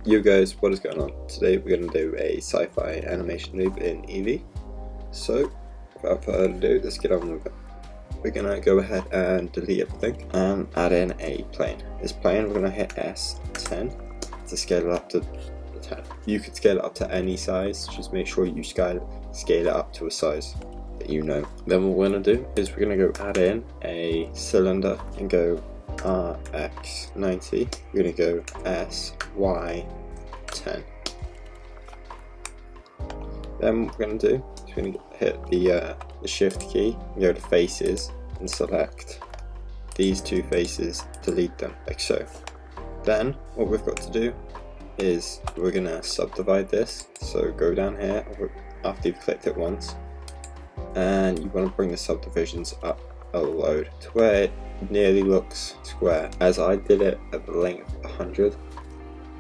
Yo guys, what is going on? Today we're going to do a sci-fi animation loop in EEVEE. So, without further ado, let's get on with it. We're going to go ahead and delete everything and add in a plane. This plane, we're going to hit S10 to scale it up to 10. You could scale it up to any size, just make sure you scale it up to a size that you know. Then what we're going to do is we're going to go add in a cylinder and go RX90. We're going to go SY10. Then what we're going to do is we're going to hit the shift key and go to faces and select these two faces, delete them like so. Then what we've got to do is we're going to subdivide this. So go down here after you've clicked it once, and you want to bring the subdivisions up a load to where it nearly looks square. As I did it at the length 100,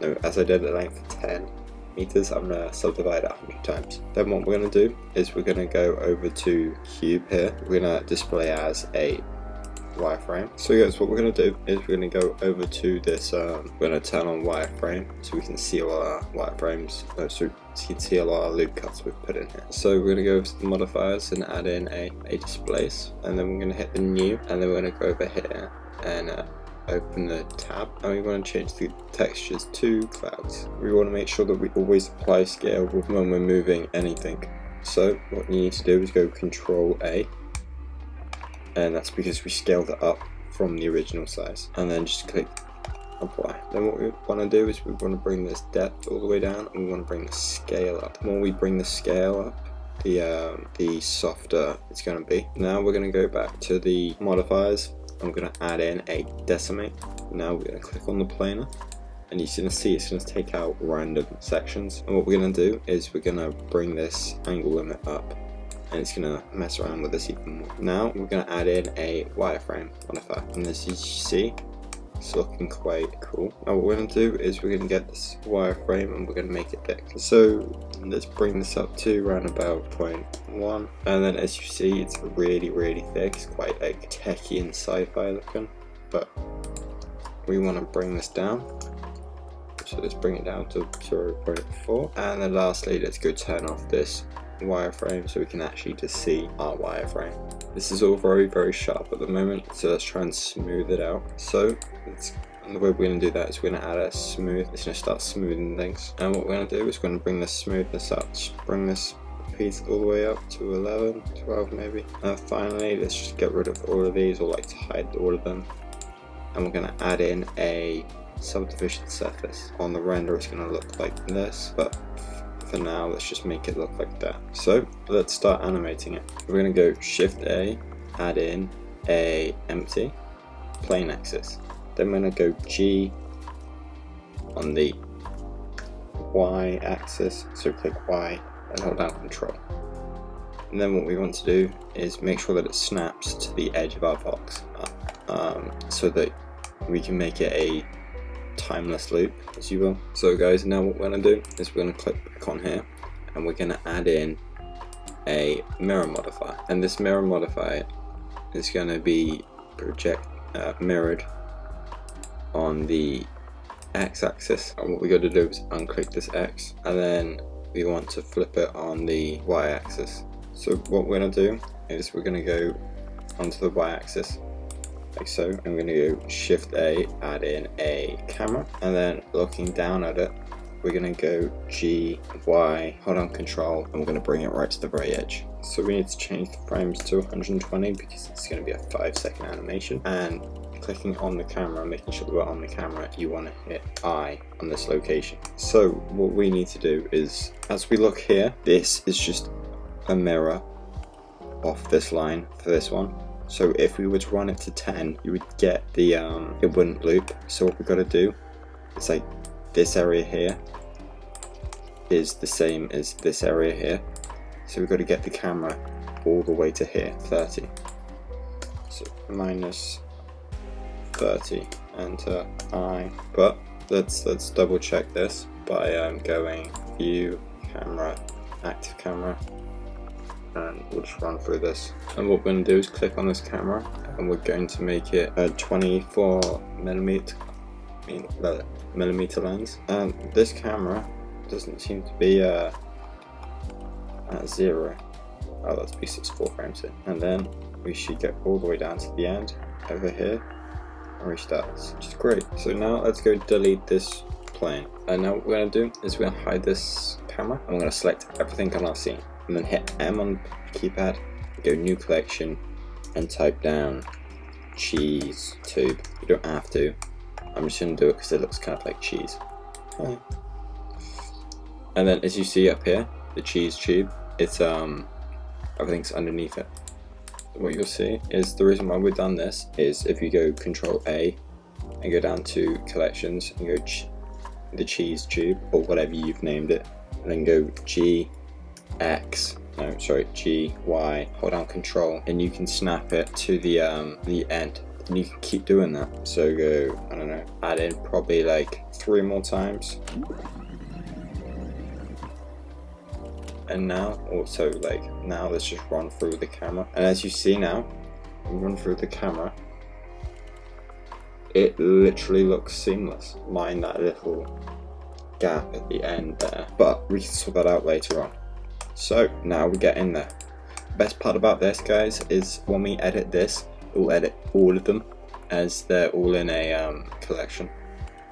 no, as I did it at length 10 meters, I'm going to subdivide it 100 times. Then what we're going to do is we're going to go over to cube here. We're going to display as a wireframe. So guys, what we're going to do is we're going to go over to this, we're going to turn on wireframe so we can see all our wireframes, so you can see all our loop cuts we've put in here. So we're going to go over to the modifiers and add in a displace, and then we're going to hit the new, and then we're going to go over here and open the tab, and we want to change the textures to clouds. We want to make sure that we always apply scale when we're moving anything. So what you need to do is go Control A, and that's because we scaled it up from the original size, and then just click apply. Then what we want to do is we want to bring this depth all the way down, and we want to bring the scale up. The more we bring the scale up, the softer it's going to be. Now we're going to go back to the modifiers. I'm going to add in a decimate. Now we're going to click on the planer, and you're going to see it's going to take out random sections. And what we're going to do is we're going to bring this angle limit up, and it's going to mess around with this even more. Now we're going to add in a wireframe modifier, and as you see, it's looking quite cool. Now what we're going to do is we're going to get this wireframe and we're going to make it thick. So let's bring this up to around about 0.1, and then as you see, it's really thick. It's quite like techie and sci-fi looking, but we want to bring this down. So let's bring it down to 0.4, and then lastly, let's go turn off this wireframe so we can actually just see our wireframe. This is all very sharp at the moment, so let's try and smooth it out. So the way we're going to do that is we're going to add a smooth. It's going to start smoothing things, and what we're going to do is we're going to bring the smoothness up, just bring this piece all the way up to 11, 12 maybe. And finally, let's just get rid of all of these, or like to hide all of them, and we're going to add in a subdivision surface. On the render it's going to look like this, but for now let's just make it look like that. So let's start animating it. We're going to go Shift A, add in a empty plane axis. Then we're going to go G on the Y axis, so click Y and hold down Control. And then what we want to do is make sure that it snaps to the edge of our box, so that we can make it a timeless loop, as you will. So guys, now what we're going to do is we're going to click back on here, and we're going to add in a mirror modifier, and this mirror modifier is going to be mirrored on the x-axis. And what we got to do is unclick this X, and then we want to flip it on the y-axis. So what we're going to do is we're going to go onto the y-axis like so. I'm going to go Shift A, add in a camera, and then looking down at it, we're going to go G, Y, hold on Control, and we're going to bring it right to the very edge. So we need to change the frames to 120 because it's going to be a 5-second animation. And clicking on the camera, making sure that we're on the camera, you want to hit I on this location. So what we need to do is, as we look here, this is just a mirror off this line for this one. So if we were to run it to 10, you would get the, it wouldn't loop. So what we've got to do is, like, this area here is the same as this area here. So we've got to get the camera all the way to here, 30. So minus 30, enter I. But let's double check this by going View, Camera, Active Camera, and we'll just run through this. And what we're going to do is click on this camera, and we're going to make it a 24mm mean the millimeter lens, and this camera doesn't seem to be at 0. Oh, that's because it's 4 frames here. And then we should get all the way down to the end over here and reach that, which is great. So now let's go delete this plane. And now what we're going to do is we're going to hide this camera, and we're going to select everything on our scene, and then hit M on the keypad, go new collection, and type down cheese tube. You don't have to. I'm just going to do it because it looks kind of like cheese. Hi. And then as you see up here, the cheese tube, it's everything's underneath it. What you'll see is the reason why we've done this is if you go Control A and go down to collections and go the cheese tube or whatever you've named it, and then go G, Y, hold down Control, and you can snap it to the end. And you can keep doing that. So go, I don't know, add in probably like 3 more times. And now also now let's just run through the camera, and as you see now, run through the camera, it literally looks seamless, mind that little gap at the end there, but we can sort that out later on. So now we get in there. The best part about this, guys, is when we edit this, we'll edit all of them as they're all in a collection.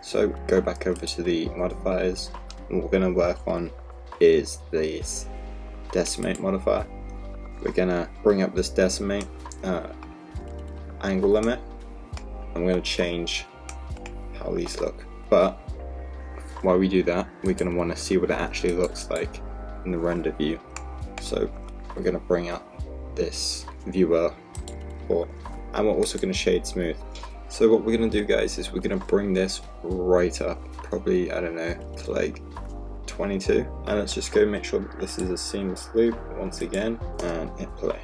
So go back over to the modifiers, and what we're going to work on is this decimate modifier. We're gonna bring up this decimate angle limit, and we're gonna change how these look. But while we do that, we're gonna want to see what it actually looks like in the render view. So we're gonna bring up this viewer port, and we're also gonna shade smooth. So what we're gonna do, guys, is we're gonna bring this right up, probably, I don't know, to like 22, and let's just go make sure that this is a seamless loop once again, and hit play.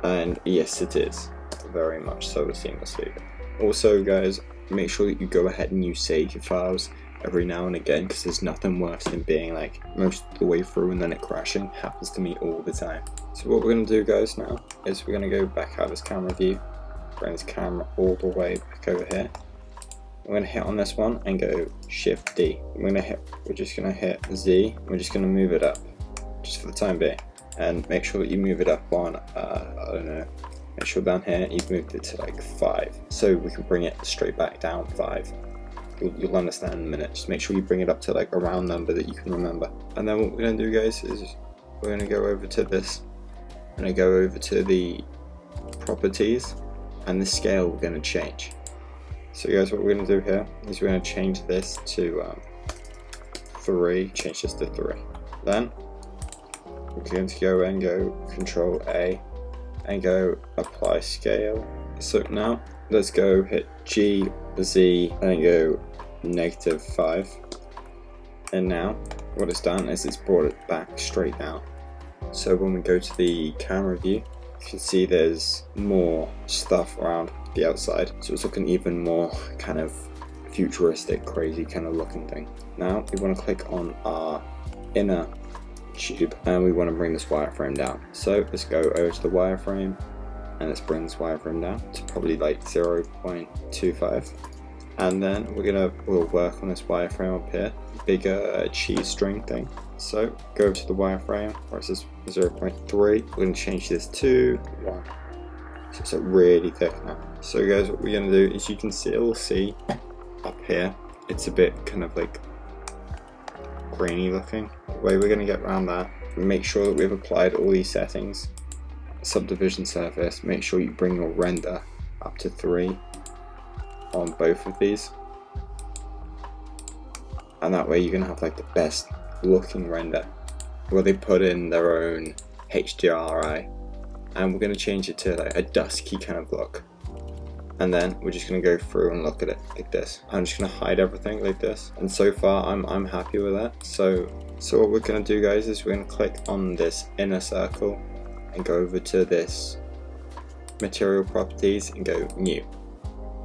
And yes, it is very much so a seamless loop. Also, guys, make sure that you go ahead and you save your files every now and again, because there's nothing worse than being like most of the way through and then it crashing. Happens to me all the time. So what we're going to do, guys, now is we're going to go back out of this camera view, bring this camera all the way back over here. We're going to hit on this one and go Shift D. We're just going to hit Z. We're just going to move it up, just for the time being, and make sure that you move it up on, I don't know, make sure down here you've moved it to like 5, so we can bring it straight back down 5. You'll understand in a minute. Just make sure you bring it up to like a round number that you can remember. And then what we're going to do, guys, is we're going to go over to this, and I go over to the properties, and the scale we're going to change. So guys, what we're going to do here is we're going to change this to 3, change this to 3. Then we're going to go and go Control A and go apply scale. So now let's go hit G, Z, and go -5. And now what it's done is it's brought it back straight down. So when we go to the camera view, you can see there's more stuff around the outside, so it's looking even more kind of futuristic, crazy kind of looking thing. Now we want to click on our inner tube, and we want to bring this wireframe down. So let's go over to the wireframe, and let's bring this wireframe down to probably like 0.25, and then we'll work on this wireframe up here, bigger cheese string thing. So go over to the wireframe where it says 0.3. We're going to change this to 1. So it's really thick now. So guys, what we're going to do is you can still see up here, it's a bit kind of like grainy looking. The way we're going to get around that, make sure that we've applied all these settings. Subdivision surface, make sure you bring your render up to 3 on both of these. And that way you're going to have like the best looking render, where they put in their own HDRI. And we're going to change it to like a dusky kind of look, and then we're just going to go through and look at it like this. I'm just going to hide everything like this, and so far I'm happy with that. So what we're going to do, guys, is we're going to click on this inner circle and go over to this material properties and go new,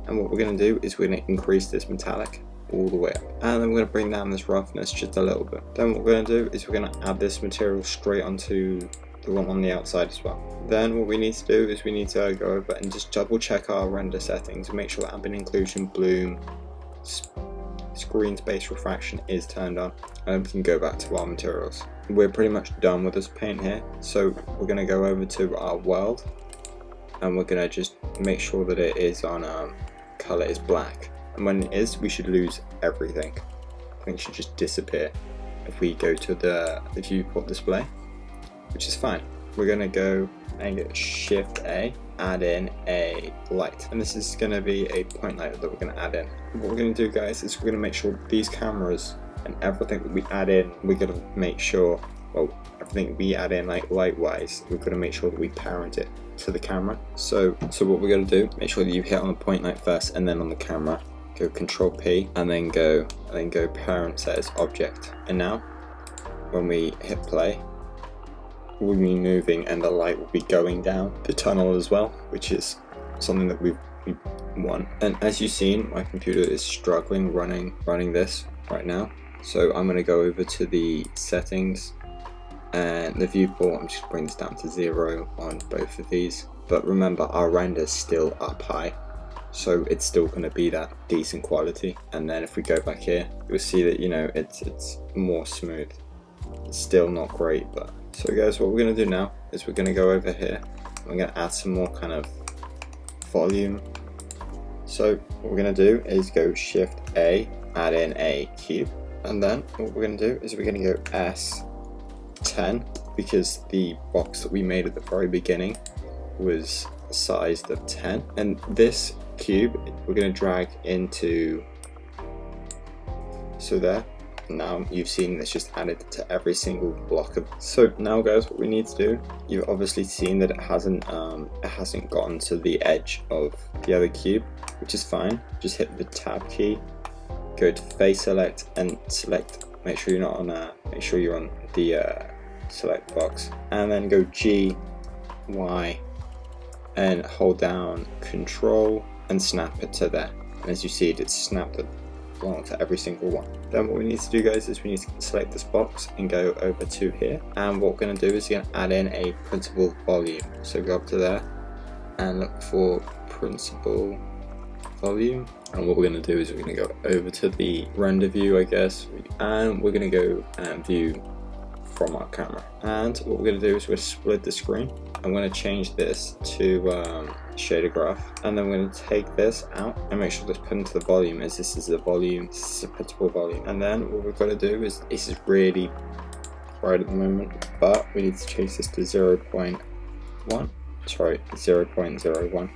and what we're going to do is we're going to increase this metallic all the way up, and then we're going to bring down this roughness just a little bit. Then what we're going to do is we're going to add this material straight onto the one on the outside as well. Then what we need to do is we need to go over and just double check our render settings and make sure that ambient inclusion, bloom, screen space refraction is turned on, and we can go back to our materials. We're pretty much done with this paint here, so we're going to go over to our world and we're going to just make sure that it is on color is black, and when it is we should lose everything. I think it should just disappear if we go to the viewport display, which is fine. We're going to go and get Shift A, add in a light, and this is going to be a point light that we're going to add in. What we're going to do, guys, is we're going to make sure these cameras and everything that we add in, we're going to make sure, well, everything we add in like light wise, we're going to make sure that we parent it to the camera. So what we're going to do, make sure that you hit on the point light first and then on the camera, go Control P and then go parent set as object. And now when we hit play, we'll be moving and the light will be going down the tunnel as well, which is something that we want. And as you've seen, my computer is struggling running this right now. So I'm going to go over to the settings and the viewport. I'm just bring this down to 0 on both of these. But remember, our render is still up high, so it's still going to be that decent quality. And then if we go back here, you'll see that, you know, it's more smooth. It's still not great, but so guys, what we're going to do now is we're going to go over here. We're going to add some more kind of volume. So what we're going to do is go Shift A, add in a cube, and then what we're going to do is we're going to go S10, because the box that we made at the very beginning was sized of 10, and this cube we're going to drag into, so there. Now you've seen this just added to every single block of. So now guys, what we need to do, you've obviously seen that it hasn't gotten to the edge of the other cube, which is fine. Just hit the tab key, go to face select and select, make sure you're not on make sure you're on the select box, and then go G, Y and hold down Control and snap it to there. And as you see, it's snapped it along to every single one. Then what we need to do, guys, is we need to select this box and go over to here, and what we're going to do is we're going to add in a principal volume. So go up to there and look for principal volume, and what we're going to do is we're going to go over to the render view, I guess, and we're going to go and view from our camera. And what we're going to do is we're going to split the screen. I'm going to change this to shader graph, and then we're going to take this out and make sure this put into the volume, as this is the volume, this is the principal volume. And then what we've got to do is, this is really bright at the moment, but we need to change this to 0.1, sorry, 0.01,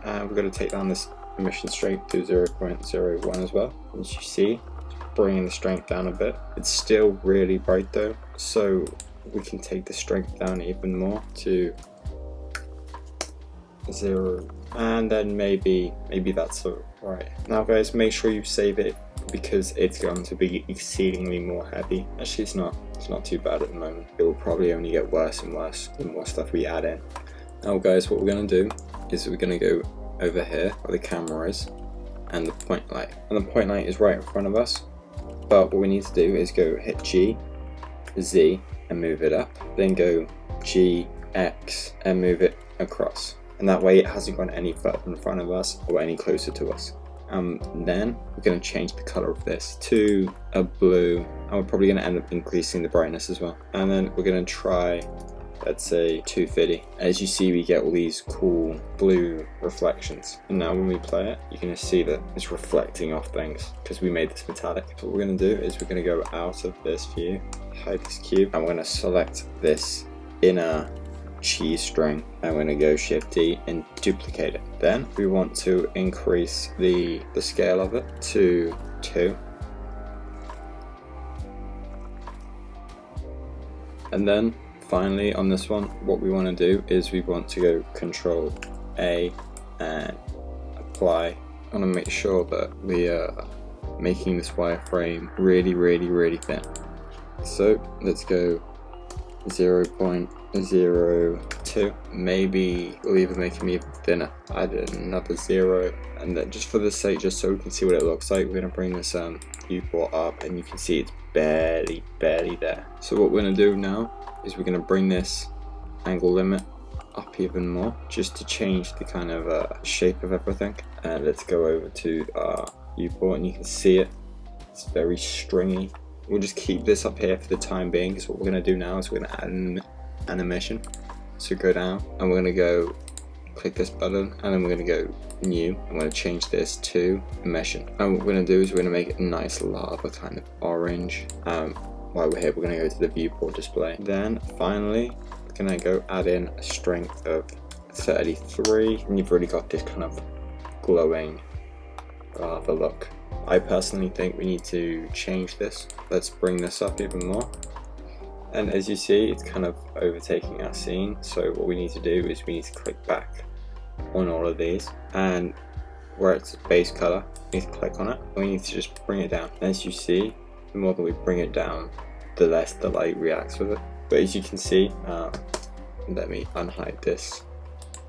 and we're going to take down this emission strength to 0.01 as well. As you see, bringing the strength down a bit. It's still really bright though, so we can take the strength down even more to 0, and then maybe that's right. Now guys, make sure you save it, because it's going to be exceedingly more heavy. Actually, it's not too bad at the moment. It will probably only get worse and worse the more stuff we add in. Now guys, what we're going to do is we're going to go over here where the camera is and the point light, and the point light is right in front of us, but what we need to do is go hit G, Z and move it up, then go G, X and move it across, and that way it hasn't gone any further in front of us or any closer to us. Then we're going to change the color of this to a blue, and we're probably going to end up increasing the brightness as well, and then we're going to try, let's say 250. As you see, we get all these cool blue reflections, and now when we play it, you're going to see that it's reflecting off things because we made this metallic. So what we're going to do is we're going to go out of this view, hide this cube, and we're going to select this inner cheese string, and we're going to go Shift D and duplicate it. Then we want to increase the scale of it to 2, and then finally on this one, what we want to do is we want to go Control A and apply. I want to make sure that we are making this wireframe really thin. So let's go 0.02. Maybe we'll even make them even thinner. Add another 0, and then just for the sake, just so we can see what it looks like, we're gonna bring this viewport up, and you can see it's barely there. So what we're gonna do now is we're gonna bring this angle limit up even more, just to change the kind of shape of everything. And let's go over to our viewport, and you can see it. It's very stringy. We'll just keep this up here for the time being, because what we're going to do now is we're going to add an animation. So go down, and we're going to go click this button, and then we're going to go new. I'm going to change this to emission. And what we're going to do is we're going to make it a nice lava kind of orange. While we're here, we're going to go to the viewport display. Then finally, we're going to go add in a strength of 33, and you've already got this kind of glowing lava look. I personally think we need to change this. Let's bring this up even more. And as you see, it's kind of overtaking our scene. So what we need to do is we need to click back on all of these, and where it's base color, we need to click on it. We need to just bring it down. As you see, the more that we bring it down, the less the light reacts with it. But as you can see, let me unhide this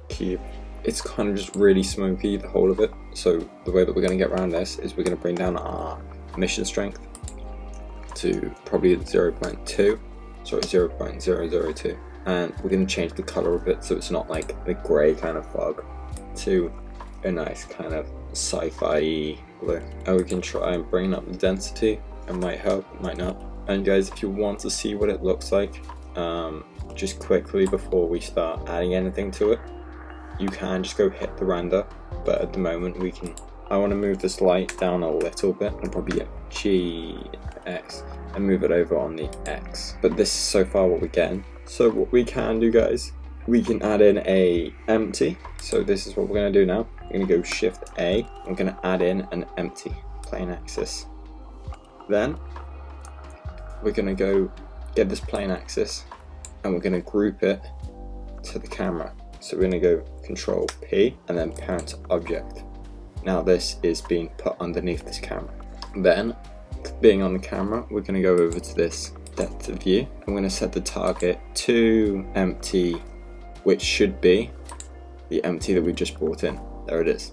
cube. It's kind of just really smoky, the whole of it. So the way that we're going to get around this is we're going to bring down our emission strength to probably 0.2, sorry, 0.002, and we're going to change the color of it so it's not like the grey kind of fog to a nice kind of sci-fi blue. And we can try and bring up the density. It might help, it might not. And guys, if you want to see what it looks like, just quickly before we start adding anything to it, you can just go hit the render, but at the moment I want to move this light down a little bit, and probably get GX and move it over on the X. But this is so far what we're getting. So what we can do, guys, we can add in a empty. So this is what we're going to do now. We're going to go Shift A. We're going to add in an empty plane axis. Then we're going to go get this plane axis, and we're going to group it to the camera. So we're going to go Control P and then parent object. Now this is being put underneath this camera. Then, being on the camera, we're going to go over to this depth of view. I'm going to set the target to empty, which should be the empty that we just brought in. There it is.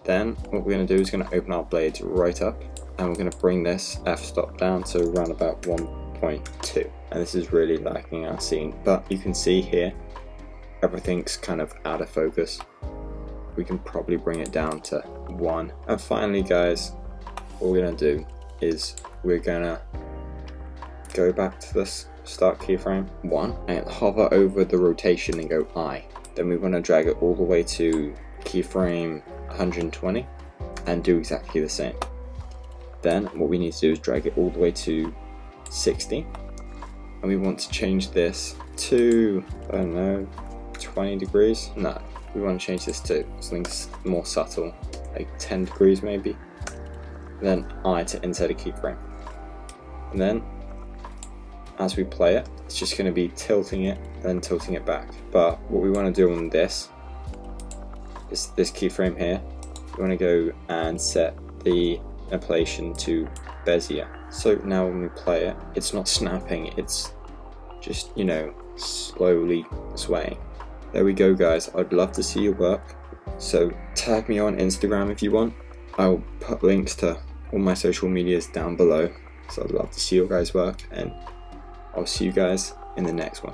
Then what we're going to do is going to open our blades right up, and we're going to bring this f-stop down to around about 1.2. And this is really lacking our scene, but you can see here everything's kind of out of focus. We can probably bring it down to 1. And finally, guys, what we're going to do is we're going to go back to this start keyframe 1 and hover over the rotation and go I. Then we want to drag it all the way to keyframe 120 and do exactly the same. Then what we need to do is drag it all the way to 60, and we want to change this to, I don't know, 20 degrees. No, we want to change this to something more subtle, like 10 degrees maybe. Then I to insert a keyframe, and then as we play it, it's just going to be tilting it and then tilting it back. But what we want to do on this is this keyframe here. We want to go and set the manipulation to Bezier. So now when we play it, it's not snapping, it's just, you know, slowly swaying. There we go, guys. I'd love to see your work, so tag me on Instagram if you want. I'll put links to all my social medias down below, so I'd love to see your guys' work, and I'll see you guys in the next one.